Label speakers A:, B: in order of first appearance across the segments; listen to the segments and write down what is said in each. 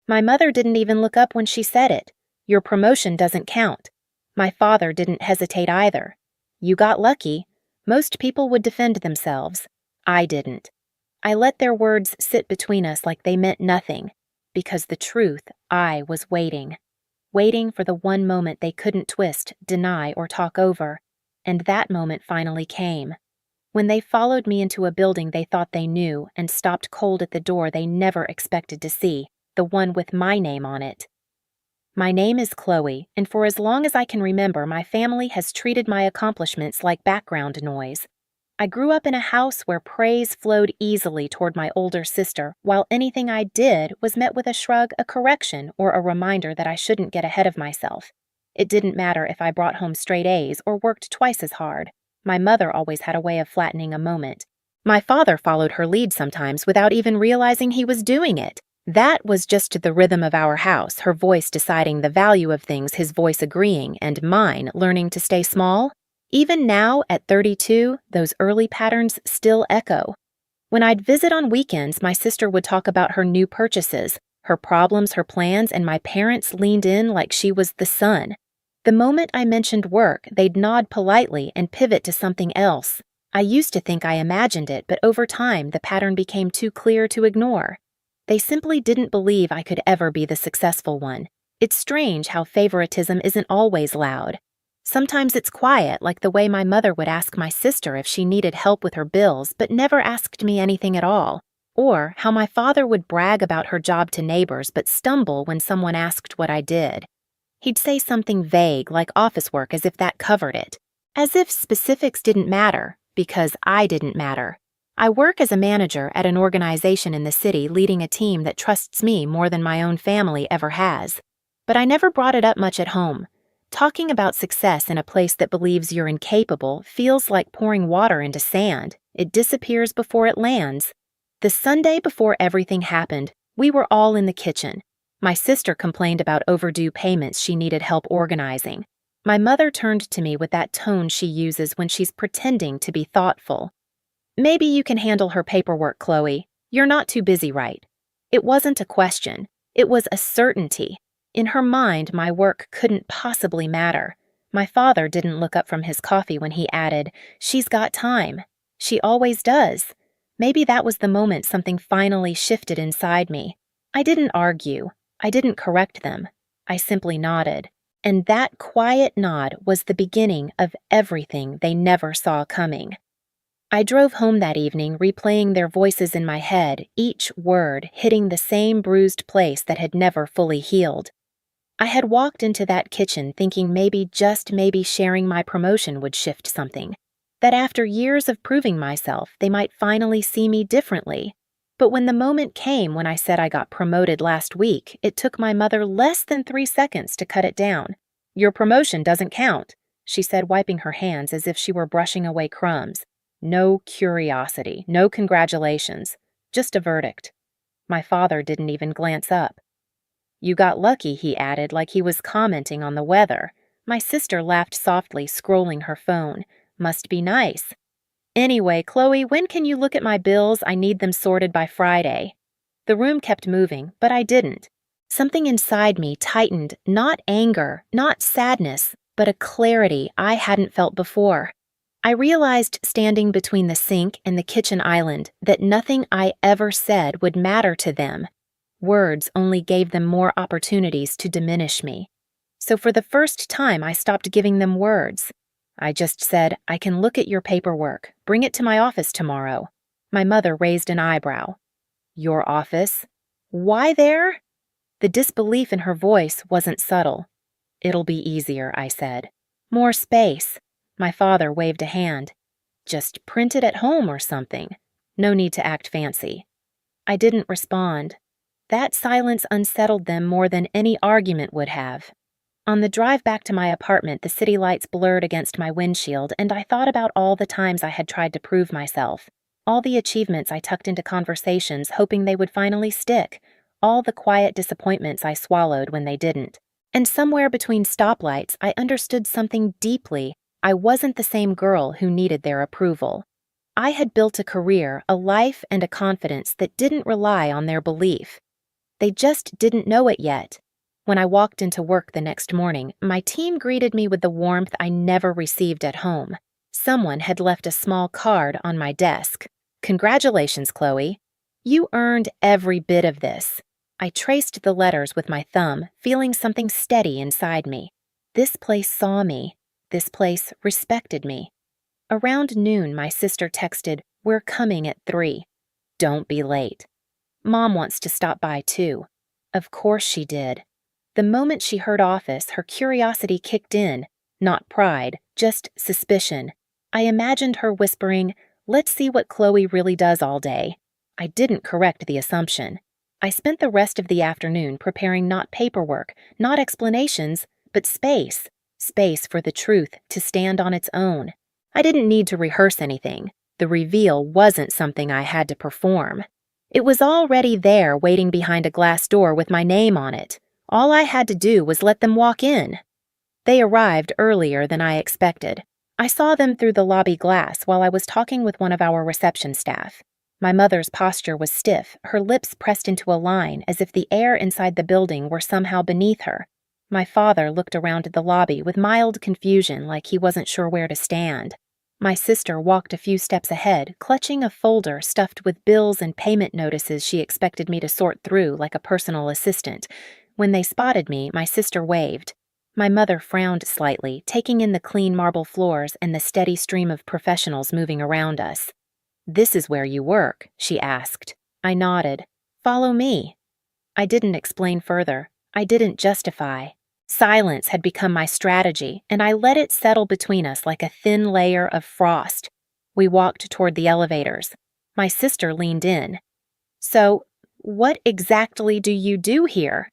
A: My mother didn't even look up when she said it. Your promotion doesn't count. My father didn't hesitate either. You got lucky. Most people would defend themselves. I didn't. I let their words sit between us like they meant nothing, because the truth, I was waiting. Waiting for the one moment they couldn't twist, deny, or talk over. And that moment finally came. When they followed me into a building they thought they knew and stopped cold at the door they never expected to see, the one with my name on it. My name is Chloe, and for as long as I can remember, my family has treated my accomplishments like background noise. I grew up in a house where praise flowed easily toward my older sister, while anything I did was met with a shrug, a correction, or a reminder that I shouldn't get ahead of myself. It didn't matter if I brought home straight A's or worked twice as hard. My mother always had a way of flattening a moment. My father followed her lead sometimes without even realizing he was doing it. That was just the rhythm of our house, her voice deciding the value of things, his voice agreeing, and mine learning to stay small. Even now, at 32, those early patterns still echo. When I'd visit on weekends, my sister would talk about her new purchases, her problems, her plans, and my parents leaned in like she was the sun. The moment I mentioned work, they'd nod politely and pivot to something else. I used to think I imagined it, but over time, the pattern became too clear to ignore. They simply didn't believe I could ever be the successful one. It's strange how favoritism isn't always loud. Sometimes it's quiet, like the way my mother would ask my sister if she needed help with her bills but never asked me anything at all. Or how my father would brag about her job to neighbors but stumble when someone asked what I did. He'd say something vague like office work as if that covered it. As if specifics didn't matter, because I didn't matter. I work as a manager at an organization in the city leading a team that trusts me more than my own family ever has. But I never brought it up much at home. Talking about success in a place that believes you're incapable feels like pouring water into sand. It disappears before it lands. The Sunday before everything happened, we were all in the kitchen. My sister complained about overdue payments she needed help organizing. My mother turned to me with that tone she uses when she's pretending to be thoughtful. Maybe you can handle her paperwork, Chloe. You're not too busy, right? It wasn't a question. It was a certainty. In her mind, my work couldn't possibly matter. My father didn't look up from his coffee when he added, "She's got time. She always does." Maybe that was the moment something finally shifted inside me. I didn't argue. I didn't correct them. I simply nodded. And that quiet nod was the beginning of everything they never saw coming. I drove home that evening, replaying their voices in my head, each word hitting the same bruised place that had never fully healed. I had walked into that kitchen thinking maybe, just maybe, sharing my promotion would shift something. That after years of proving myself, they might finally see me differently. But when the moment came when I said I got promoted last week, it took my mother less than 3 seconds to cut it down. "Your promotion doesn't count," she said, wiping her hands as if she were brushing away crumbs. No curiosity, no congratulations, just a verdict. My father didn't even glance up. "You got lucky," he added, like he was commenting on the weather. My sister laughed softly, scrolling her phone. "Must be nice. Anyway, Chloe, when can you look at my bills? I need them sorted by Friday." The room kept moving, but I didn't. Something inside me tightened, not anger, not sadness, but a clarity I hadn't felt before. I realized, standing between the sink and the kitchen island, that nothing I ever said would matter to them. Words only gave them more opportunities to diminish me. So for the first time, I stopped giving them words. I just said, "I can look at your paperwork. Bring it to my office tomorrow." My mother raised an eyebrow. "Your office? Why there?" The disbelief in her voice wasn't subtle. "It'll be easier," I said. "More space." My father waved a hand. "Just print it at home or something. No need to act fancy." I didn't respond. That silence unsettled them more than any argument would have. On the drive back to my apartment, the city lights blurred against my windshield, and I thought about all the times I had tried to prove myself, all the achievements I tucked into conversations hoping they would finally stick, all the quiet disappointments I swallowed when they didn't. And somewhere between stoplights, I understood something deeply. I wasn't the same girl who needed their approval. I had built a career, a life, and a confidence that didn't rely on their belief. They just didn't know it yet. When I walked into work the next morning, my team greeted me with the warmth I never received at home. Someone had left a small card on my desk. "Congratulations, Chloe. You earned every bit of this." I traced the letters with my thumb, feeling something steady inside me. This place saw me. This place respected me. Around noon, my sister texted, "We're coming at 3. Don't be late." Mom wants to stop by too. Of course she did. The moment she heard office, her curiosity kicked in. Not pride, just suspicion. I imagined her whispering, "Let's see what Chloe really does all day." I didn't correct the assumption. I spent the rest of the afternoon preparing not paperwork, not explanations, but space. Space for the truth to stand on its own. I didn't need to rehearse anything. The reveal wasn't something I had to perform. It was already there, waiting behind a glass door with my name on it. All I had to do was let them walk in. They arrived earlier than I expected. I saw them through the lobby glass while I was talking with one of our reception staff. My mother's posture was stiff, her lips pressed into a line as if the air inside the building were somehow beneath her. My father looked around the lobby with mild confusion, like he wasn't sure where to stand. My sister walked a few steps ahead, clutching a folder stuffed with bills and payment notices she expected me to sort through like a personal assistant. When they spotted me, my sister waved. My mother frowned slightly, taking in the clean marble floors and the steady stream of professionals moving around us. "This is where you work?" she asked. I nodded. "Follow me." I didn't explain further. I didn't justify. Silence had become my strategy, and I let it settle between us like a thin layer of frost. We walked toward the elevators. My sister leaned in. "So, what exactly do you do here?"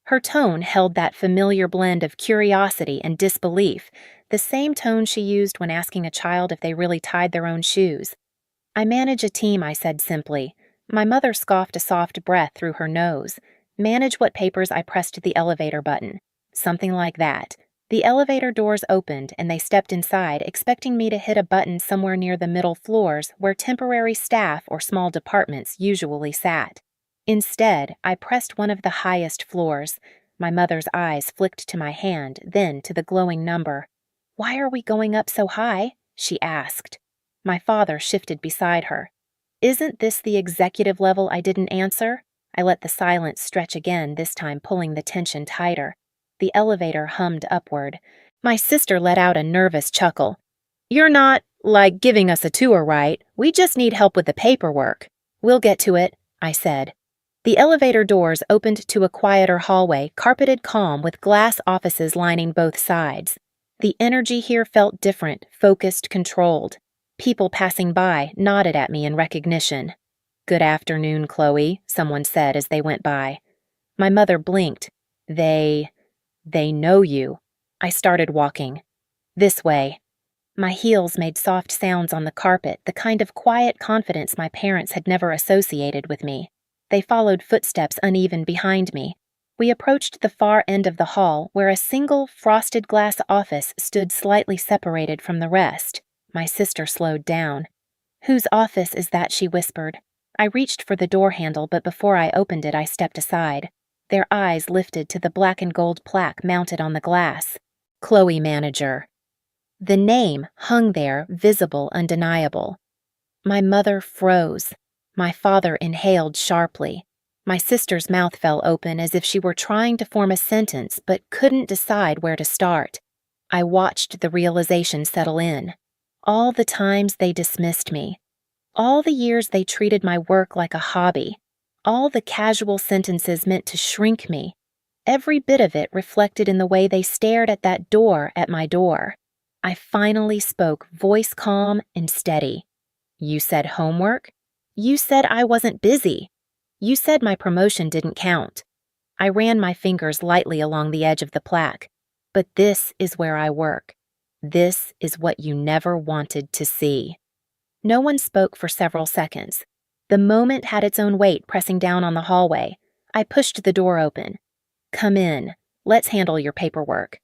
A: Her tone held that familiar blend of curiosity and disbelief, the same tone she used when asking a child if they really tied their own shoes. "I manage a team," I said simply. My mother scoffed a soft breath through her nose. "Manage what papers?" I pressed the elevator button. Something like that. The elevator doors opened and they stepped inside, expecting me to hit a button somewhere near the middle floors where temporary staff or small departments usually sat. Instead, I pressed one of the highest floors. My mother's eyes flicked to my hand, then to the glowing number. "Why are we going up so high?" she asked. My father shifted beside her. "Isn't this the executive level?" I didn't answer. I let the silence stretch again, this time pulling the tension tighter. The elevator hummed upward. My sister let out a nervous chuckle. "You're not, like, giving us a tour, right? We just need help with the paperwork." "We'll get to it," I said. The elevator doors opened to a quieter hallway, carpeted calm with glass offices lining both sides. The energy here felt different, focused, controlled. People passing by nodded at me in recognition. "Good afternoon, Chloe," someone said as they went by. My mother blinked. They know you." I started walking. "This way." My heels made soft sounds on the carpet, the kind of quiet confidence my parents had never associated with me. They followed footsteps uneven behind me. We approached the far end of the hall, where a single frosted glass office stood slightly separated from the rest. My sister slowed down. "Whose office is that?" she whispered. I reached for the door handle, but before I opened it, I stepped aside. Their eyes lifted to the black and gold plaque mounted on the glass. "Chloe Manager." The name hung there, visible, undeniable. My mother froze. My father inhaled sharply. My sister's mouth fell open as if she were trying to form a sentence but couldn't decide where to start. I watched the realization settle in. All the times they dismissed me. All the years they treated my work like a hobby. All the casual sentences meant to shrink me. Every bit of it reflected in the way they stared at that door at my door. I finally spoke, voice calm and steady. "You said homework? You said I wasn't busy. You said my promotion didn't count." I ran my fingers lightly along the edge of the plaque. "But this is where I work. This is what you never wanted to see." No one spoke for several seconds. The moment had its own weight pressing down on the hallway. I pushed the door open. "Come in. Let's handle your paperwork."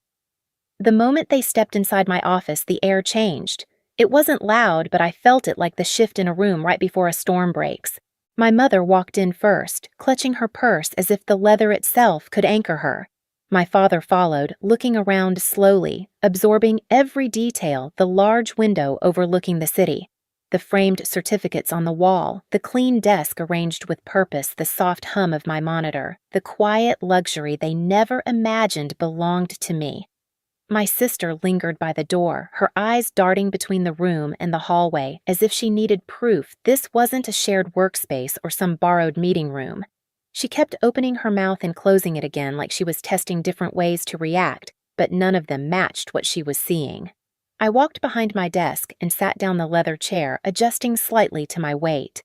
A: The moment they stepped inside my office, the air changed. It wasn't loud, but I felt it like the shift in a room right before a storm breaks. My mother walked in first, clutching her purse as if the leather itself could anchor her. My father followed, looking around slowly, absorbing every detail, the large window overlooking the city, the framed certificates on the wall, the clean desk arranged with purpose, the soft hum of my monitor, the quiet luxury they never imagined belonged to me. My sister lingered by the door, her eyes darting between the room and the hallway as if she needed proof this wasn't a shared workspace or some borrowed meeting room. She kept opening her mouth and closing it again like she was testing different ways to react, but none of them matched what she was seeing. I walked behind my desk and sat down the leather chair, adjusting slightly to my weight.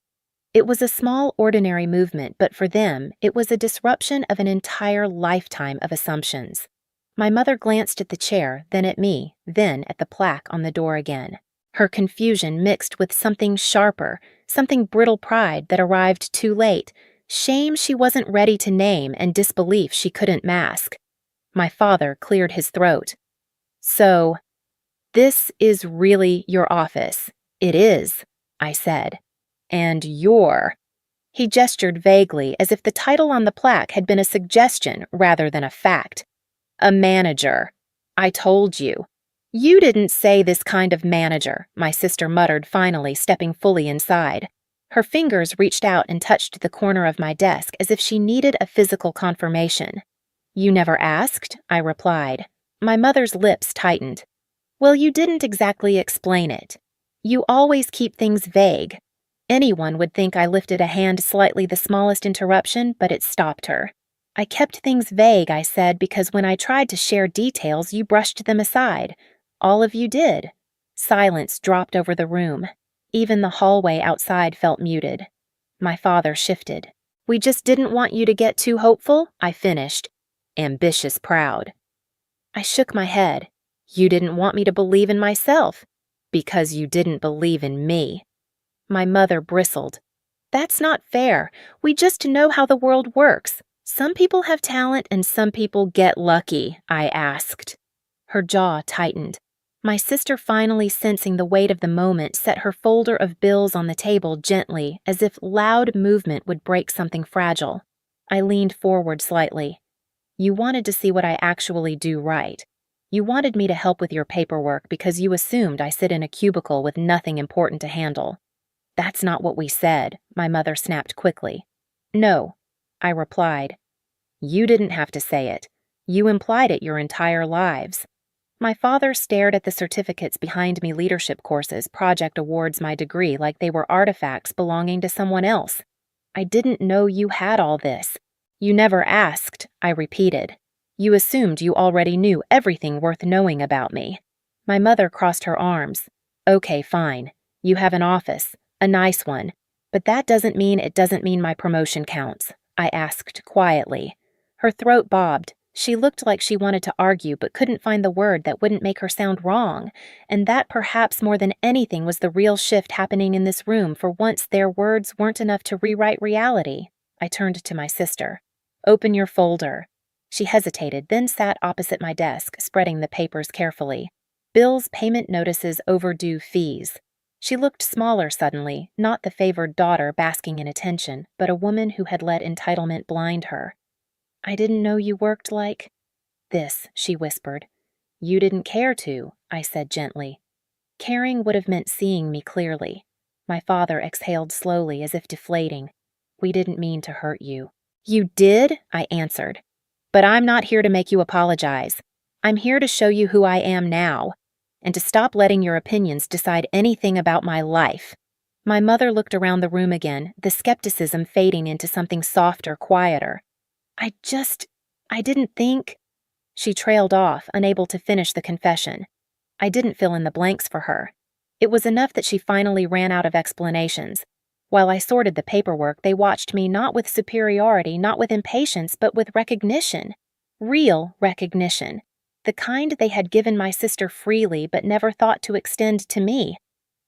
A: It was a small, ordinary movement, but for them, it was a disruption of an entire lifetime of assumptions. My mother glanced at the chair, then at me, then at the plaque on the door again. Her confusion mixed with something sharper, something brittle pride that arrived too late, shame she wasn't ready to name, and disbelief she couldn't mask. My father cleared his throat. "So, this is really your office?" "It is," I said. "And you're—" He gestured vaguely as if the title on the plaque had been a suggestion rather than a fact. "A manager." "I told you." "You didn't say this kind of manager," my sister muttered, finally stepping fully inside. Her fingers reached out and touched the corner of my desk as if she needed a physical confirmation. "You never asked?" I replied. My mother's lips tightened. "Well, you didn't exactly explain it. You always keep things vague." Anyone would think I lifted a hand slightly the smallest interruption, but it stopped her. "I kept things vague," I said, "because when I tried to share details, you brushed them aside. All of you did." Silence dropped over the room. Even the hallway outside felt muted. My father shifted. "We just didn't want you to get too hopeful," I finished. "Ambitious proud." I shook my head. "You didn't want me to believe in myself." "Because you didn't believe in me." My mother bristled. "That's not fair. We just know how the world works. Some people have talent and some people get lucky," I asked. Her jaw tightened. My sister, finally sensing the weight of the moment, set her folder of bills on the table gently, as if loud movement would break something fragile. I leaned forward slightly. "You wanted to see what I actually do right. You wanted me to help with your paperwork because you assumed I sit in a cubicle with nothing important to handle." "That's not what we said," my mother snapped quickly. "No," I replied. "You didn't have to say it. You implied it your entire lives." My father stared at the certificates behind me, leadership courses, project awards, my degree, like they were artifacts belonging to someone else. "I didn't know you had all this." "You never asked," I repeated. "You assumed you already knew everything worth knowing about me." My mother crossed her arms. "Okay, fine. You have an office, a nice one. But that doesn't mean my promotion counts," I asked quietly. Her throat bobbed. She looked like she wanted to argue but couldn't find the word that wouldn't make her sound wrong, and that perhaps more than anything was the real shift happening in this room. For once, their words weren't enough to rewrite reality. I turned to my sister. "Open your folder." She hesitated, then sat opposite my desk, spreading the papers carefully. Bills, payment notices, overdue fees. She looked smaller suddenly, not the favored daughter basking in attention, but a woman who had let entitlement blind her. "I didn't know you worked like this," she whispered. "You didn't care to," I said gently. Caring would have meant seeing me clearly. My father exhaled slowly as if deflating. "We didn't mean to hurt you." "You did," I answered. "But I'm not here to make you apologize. I'm here to show you who I am now, and to stop letting your opinions decide anything about my life." My mother looked around the room again, the skepticism fading into something softer, quieter. I didn't think—" She trailed off, unable to finish the confession. I didn't fill in the blanks for her. It was enough that she finally ran out of explanations. While I sorted the paperwork, they watched me not with superiority, not with impatience, but with recognition. Real recognition. The kind they had given my sister freely but never thought to extend to me.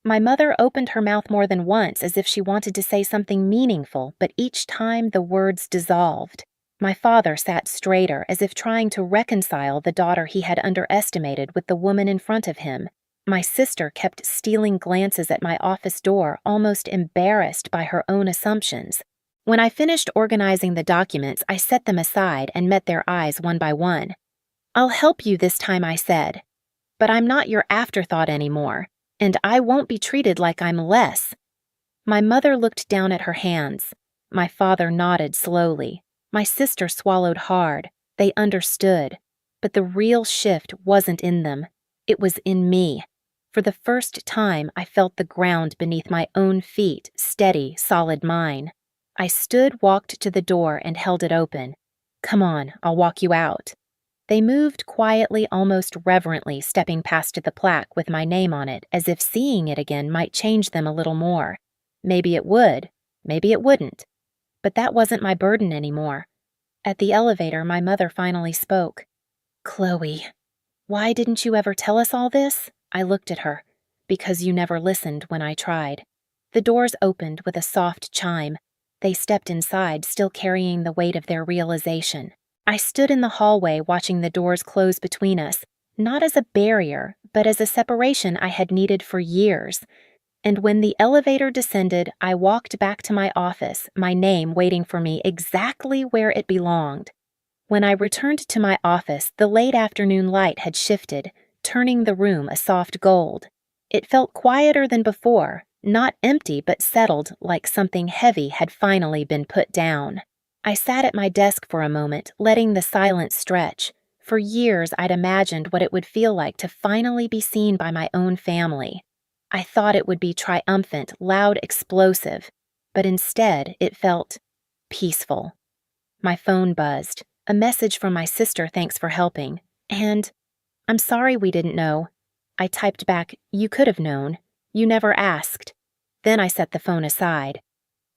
A: My mother opened her mouth more than once as if she wanted to say something meaningful, but each time the words dissolved. My father sat straighter, as if trying to reconcile the daughter he had underestimated with the woman in front of him. My sister kept stealing glances at my office door, almost embarrassed by her own assumptions. When I finished organizing the documents, I set them aside and met their eyes one by one. "I'll help you this time," I said. "But I'm not your afterthought anymore, and I won't be treated like I'm less." My mother looked down at her hands. My father nodded slowly. My sister swallowed hard. They understood. But the real shift wasn't in them. It was in me. For the first time, I felt the ground beneath my own feet, steady, solid mine. I stood, walked to the door, and held it open. "Come on, I'll walk you out." They moved quietly, almost reverently, stepping past the plaque with my name on it, as if seeing it again might change them a little more. Maybe it would, maybe it wouldn't. But that wasn't my burden anymore. At the elevator, my mother finally spoke. "Chloe, why didn't you ever tell us all this?" I looked at her. "Because you never listened when I tried." The doors opened with a soft chime. They stepped inside, still carrying the weight of their realization. I stood in the hallway watching the doors close between us, not as a barrier, but as a separation I had needed for years. And when the elevator descended, I walked back to my office, my name waiting for me exactly where it belonged. When I returned to my office, the late afternoon light had shifted, turning the room a soft gold. It felt quieter than before, not empty but settled, like something heavy had finally been put down. I sat at my desk for a moment, letting the silence stretch. For years, I'd imagined what it would feel like to finally be seen by my own family. I thought it would be triumphant, loud, explosive, but instead it felt peaceful. My phone buzzed. A message from my sister, "Thanks for helping," and "I'm sorry we didn't know." I typed back, "You could have known. You never asked." Then I set the phone aside.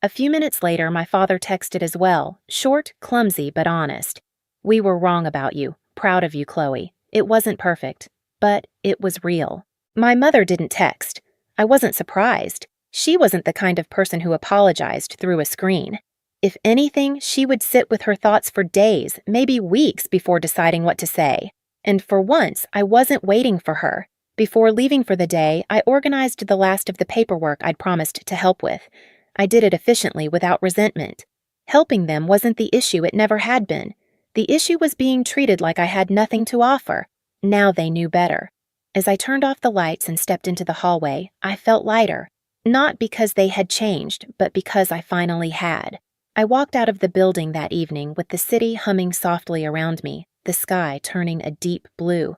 A: A few minutes later, my father texted as well, short, clumsy, but honest. "We were wrong about you. Proud of you, Chloe. It wasn't perfect, but it was real." My mother didn't text. I wasn't surprised. She wasn't the kind of person who apologized through a screen. If anything, she would sit with her thoughts for days, maybe weeks, before deciding what to say. And for once, I wasn't waiting for her. Before leaving for the day, I organized the last of the paperwork I'd promised to help with. I did it efficiently, without resentment. Helping them wasn't the issue, it never had been. The issue was being treated like I had nothing to offer. Now they knew better. As I turned off the lights and stepped into the hallway, I felt lighter. Not because they had changed, but because I finally had. I walked out of the building that evening with the city humming softly around me, the sky turning a deep blue.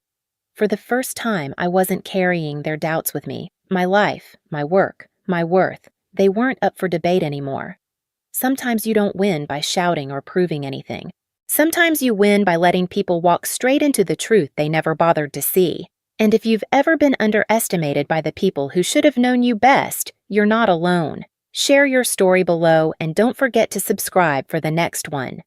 A: For the first time, I wasn't carrying their doubts with me. My life, my work, my worth, they weren't up for debate anymore. Sometimes you don't win by shouting or proving anything. Sometimes you win by letting people walk straight into the truth they never bothered to see. And if you've ever been underestimated by the people who should have known you best, you're not alone. Share your story below and don't forget to subscribe for the next one.